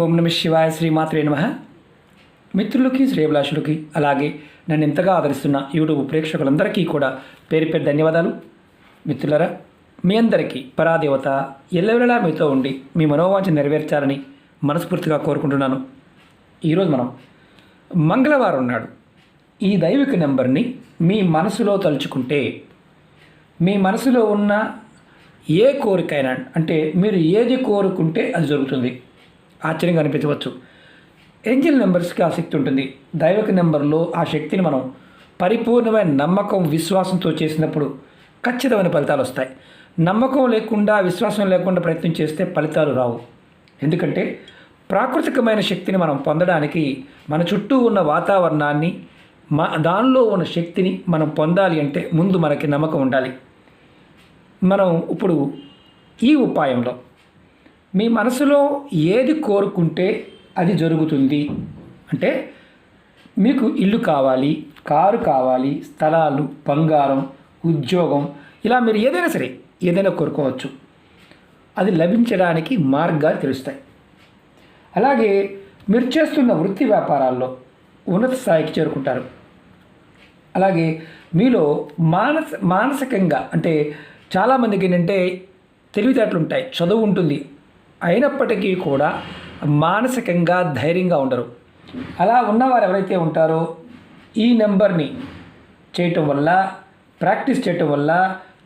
ఓం నమ శివాయ శ్రీమాత్రే నమః. మిత్రులకి శ్రేయభిలాషులకి అలాగే నన్ను ఎంతగా ఆదరిస్తున్న యూట్యూబ్ ప్రేక్షకులందరికీ కూడా పేరు పేరు ధన్యవాదాలు. మిత్రులరా, మీ అందరికీ పరాదేవత ఎల్లవేళలా మీతో ఉండి మీ మనోవాంఛ నెరవేర్చాలని మనస్ఫూర్తిగా కోరుకుంటున్నాను. ఈరోజు మనం మంగళవారం నాడు ఈ దైవిక నెంబర్ని మీ మనసులో తలుచుకుంటే మీ మనసులో ఉన్న ఏ కోరికైనా, అంటే మీరు ఏది కోరుకుంటే అది జరుగుతుంది. ఆశ్చర్యంగా అనిపించవచ్చు. ఏంజల్ నెంబర్స్కి ఆ శక్తి ఉంటుంది. దైవిక నెంబర్లో ఆ శక్తిని మనం పరిపూర్ణమైన నమ్మకం విశ్వాసంతో చేసినప్పుడు ఖచ్చితమైన ఫలితాలు వస్తాయి. నమ్మకం లేకుండా విశ్వాసం లేకుండా ప్రయత్నం చేస్తే ఫలితాలు రావు. ఎందుకంటే ప్రాకృతికమైన శక్తిని మనం పొందడానికి మన చుట్టూ ఉన్న వాతావరణాన్ని దానిలో ఉన్న శక్తిని మనం పొందాలి అంటే ముందు మనకి నమ్మకం ఉండాలి. మనం ఇప్పుడు ఈ ఉపాయంలో మీ మనసులో ఏది కోరుకుంటే అది జరుగుతుంది. అంటే మీకు ఇల్లు కావాలి, కారు కావాలి, స్థలాలు, బంగారం, ఉద్యోగం, ఇలా మీరు ఏదైనా కోరుకోవచ్చు. అది లభించడానికి మార్గాలు తెలుస్తాయి. అలాగే మీరు చేస్తున్న వృత్తి వ్యాపారాల్లో ఉన్నత స్థాయికి చేరుకుంటారు. అలాగే మీలో మానసికంగా, అంటే చాలామందికి ఏంటంటే తెలివితేటలు ఉంటాయి, చదువు ఉంటుంది, అయినప్పటికీ కూడా మానసికంగా ధైర్యంగా ఉండరు. అలా ఉన్నవారు ఎవరైతే ఉంటారో ఈ నెంబర్ని చేయటం వల్ల, ప్రాక్టీస్ చేయటం వల్ల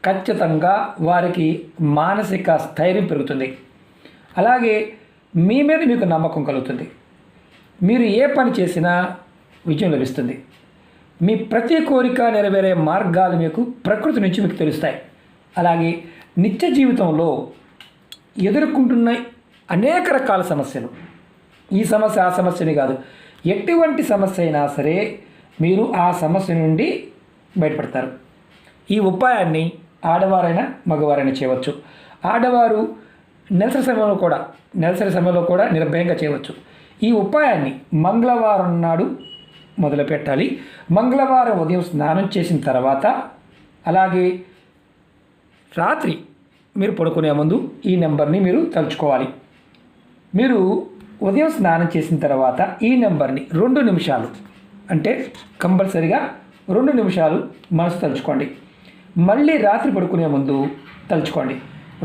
ఖచ్చితంగా వారికి మానసిక స్థైర్యం పెరుగుతుంది. అలాగే మీ మీద మీకు నమ్మకం కలుగుతుంది. మీరు ఏ పని చేసినా విజయం లభిస్తుంది. మీ ప్రతి కోరిక నెరవేరే మార్గాలు మీకు ప్రకృతి నుంచి మీకు తెలుస్తాయి. అలాగే నిత్య జీవితంలో ఎదుర్కొంటున్న అనేక రకాల సమస్యలు, ఈ సమస్య ఆ సమస్యని కాదు, ఎటువంటి సమస్య అయినా సరే మీరు ఆ సమస్య నుండి బయటపడతారు. ఈ ఉపాయాన్ని ఆడవారైనా మగవారైనా చేయవచ్చు. ఆడవారు నెలసరి సమయంలో కూడా నిర్భయంగా చేయవచ్చు. ఈ ఉపాయాన్ని మంగళవారం నాడు మొదలు పెట్టాలి. మంగళవారం ఉదయం స్నానం చేసిన తర్వాత, అలాగే రాత్రి మీరు పడుకునే ముందు ఈ నెంబర్ని మీరు తలుచుకోవాలి. మీరు ఉదయం స్నానం చేసిన తర్వాత ఈ నెంబర్ని 2 నిమిషాలు, అంటే కంపల్సరిగా 2 నిమిషాలు మనసు తలుచుకోండి. మళ్ళీ రాత్రి పడుకునే ముందు తలుచుకోండి.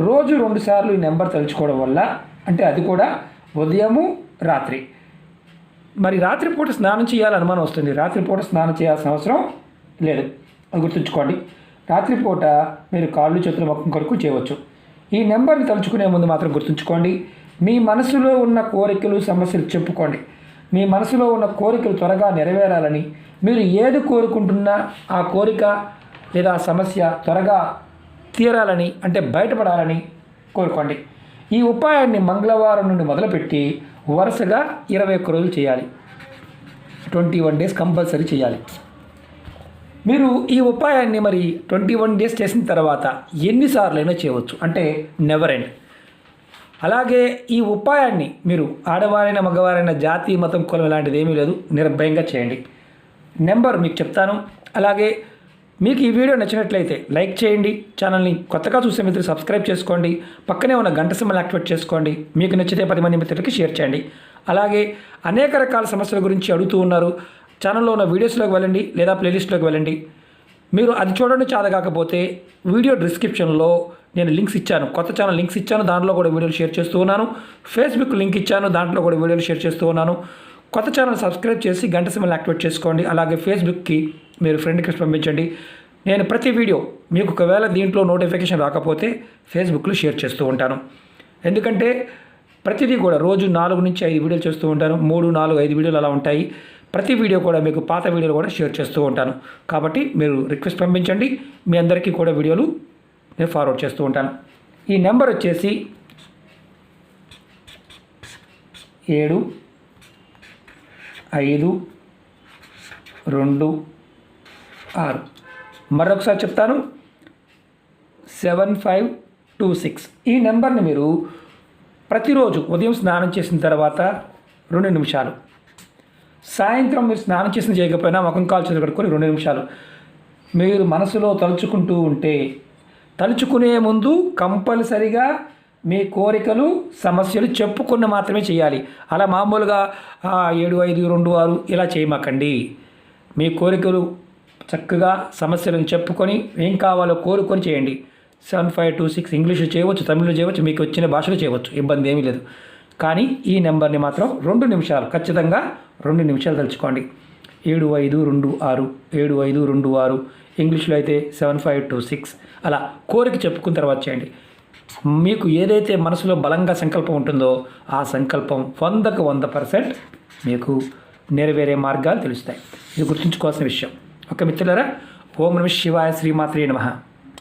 రోజు 2 సార్లు ఈ నెంబర్ తలుచుకోవడం వల్ల, అంటే అది కూడా ఉదయము రాత్రి. మరి రాత్రిపూట స్నానం చేయాలని అనుమానం వస్తుంది. రాత్రిపూట స్నానం చేయాల్సిన అవసరం లేదు, అది గుర్తుంచుకోండి. రాత్రిపూట మీరు కాళ్ళు చేతుల మొక్కం కొరకు చేయవచ్చు. ఈ నెంబర్ని తలుచుకునే ముందు మాత్రం గుర్తుంచుకోండి, మీ మనసులో ఉన్న కోరికలు, సమస్యలు చెప్పుకోండి. మీ మనసులో ఉన్న కోరికలు త్వరగా నెరవేరాలని, మీరు ఏది కోరుకుంటున్నా ఆ కోరిక లేదా ఆ సమస్య త్వరగా తీరాలని, అంటే బయటపడాలని కోరుకోండి. ఈ ఉపాయాన్ని మంగళవారం నుండి మొదలుపెట్టి వరుసగా 21 రోజులు చేయాలి. 21 డేస్ కంపల్సరీ చేయాలి. మీరు ఈ ఉపాయాన్ని మరి 21 డేస్ చేసిన తర్వాత ఎన్నిసార్లైనా చేయవచ్చు, అంటే నెవర్ ఎండ్. అలాగే ఈ ఉపాయాన్ని మీరు ఆడవారైనా మగవారైనా జాతి, మతం, కులం ఇలాంటిది ఏమీ లేదు, నిర్భయంగా చేయండి. నెంబర్ మీకు చెప్తాను. అలాగే మీకు ఈ వీడియో నచ్చినట్లయితే లైక్ చేయండి. ఛానల్ని కొత్తగా చూసే మిత్రులు సబ్స్క్రైబ్ చేసుకోండి. పక్కనే ఉన్న గంట సింబల్ యాక్టివేట్ చేసుకోండి. మీకు నచ్చితే 10 మంది మిత్రులకి షేర్ చేయండి. అలాగే అనేక రకాల సమస్యల గురించి అడుగుతూ ఉన్నారు. ఛానల్లో ఉన్న వీడియోస్లోకి వెళ్ళండి, లేదా ప్లేలిస్ట్లోకి వెళ్ళండి. మీరు అది చూడండి చేత కాకపోతే వీడియో డిస్క్రిప్షన్లో నేను లింక్స్ ఇచ్చాను, కొత్త ఛానల్ లింక్స్ ఇచ్చాను, దాంట్లో కూడా వీడియోలు షేర్ చేస్తూ ఉన్నాను. ఫేస్బుక్ లింక్ ఇచ్చాను, దాంట్లో కూడా వీడియోలు షేర్ చేస్తూ ఉన్నాను. కొత్త ఛానల్ సబ్స్క్రైబ్ చేసి గంట సింబల్ యాక్టివేట్ చేసుకోండి. అలాగే ఫేస్బుక్కి మీరు ఫ్రెండ్ రిక్వెస్ట్ పంపించండి. నేను ప్రతి వీడియో మీకు ఒకవేళ దీంట్లో నోటిఫికేషన్ రాకపోతే ఫేస్బుక్లో షేర్ చేస్తూ ఉంటాను. ఎందుకంటే ప్రతిదీ కూడా రోజు 4 నుంచి 5 వీడియోలు చేస్తూ ఉంటాను. 3, 4, 5 వీడియోలు అలా ఉంటాయి. ప్రతి వీడియో కూడా మీకు పాత వీడియోలు కూడా షేర్ చేస్తూ ఉంటాను. కాబట్టి మీరు రిక్వెస్ట్ పంపించండి, మీ అందరికీ కూడా వీడియోలు నేను ఫార్వర్డ్ చేస్తూ ఉంటాను. ఈ నెంబర్ వచ్చేసి 7526. మరొకసారి చెప్తాను, 7526. ఈ నెంబర్ని మీరు ప్రతిరోజు ఉదయం స్నానం చేసిన తర్వాత 2 నిమిషాలు, సాయంత్రం మీరు స్నానం చేసిన చేయకపోయినా ముఖం కాల్చేది కడుక్కొని 2 నిమిషాలు మీరు మనసులో తలుచుకుంటూ ఉంటే, తలుచుకునే ముందు కంపల్సరిగా మీ కోరికలు సమస్యలు చెప్పుకున్న మాత్రమే చేయాలి. అలా మామూలుగా 7526 ఇలా చేయమాకండి. మీ కోరికలు చక్కగా సమస్యలను చెప్పుకొని ఏం కావాలో కోరుకొని చేయండి. 7526 ఇంగ్లీషు చేయవచ్చు, తమిళ్లో చేయవచ్చు, మీకు వచ్చిన భాషలో చేయవచ్చు, ఇబ్బంది ఏమీ లేదు. కానీ ఈ నెంబర్ని మాత్రం 2 నిమిషాలు, ఖచ్చితంగా 2 నిమిషాలు తలుచుకోండి. 7526 7526 ఇంగ్లీష్లో అయితే 7526 అలా కోరిక చెప్పుకున్న తర్వాత చేయండి. మీకు ఏదైతే మనసులో బలంగా సంకల్పం ఉంటుందో ఆ సంకల్పం 100కు 100% మీకు నెరవేరే మార్గాలు తెలుస్తాయి. ఇది గుర్తుంచుకోవాల్సిన విషయం. ఓకే మిత్రులారా, ఓం నమః శివాయ, శ్రీమాత్రే నమః.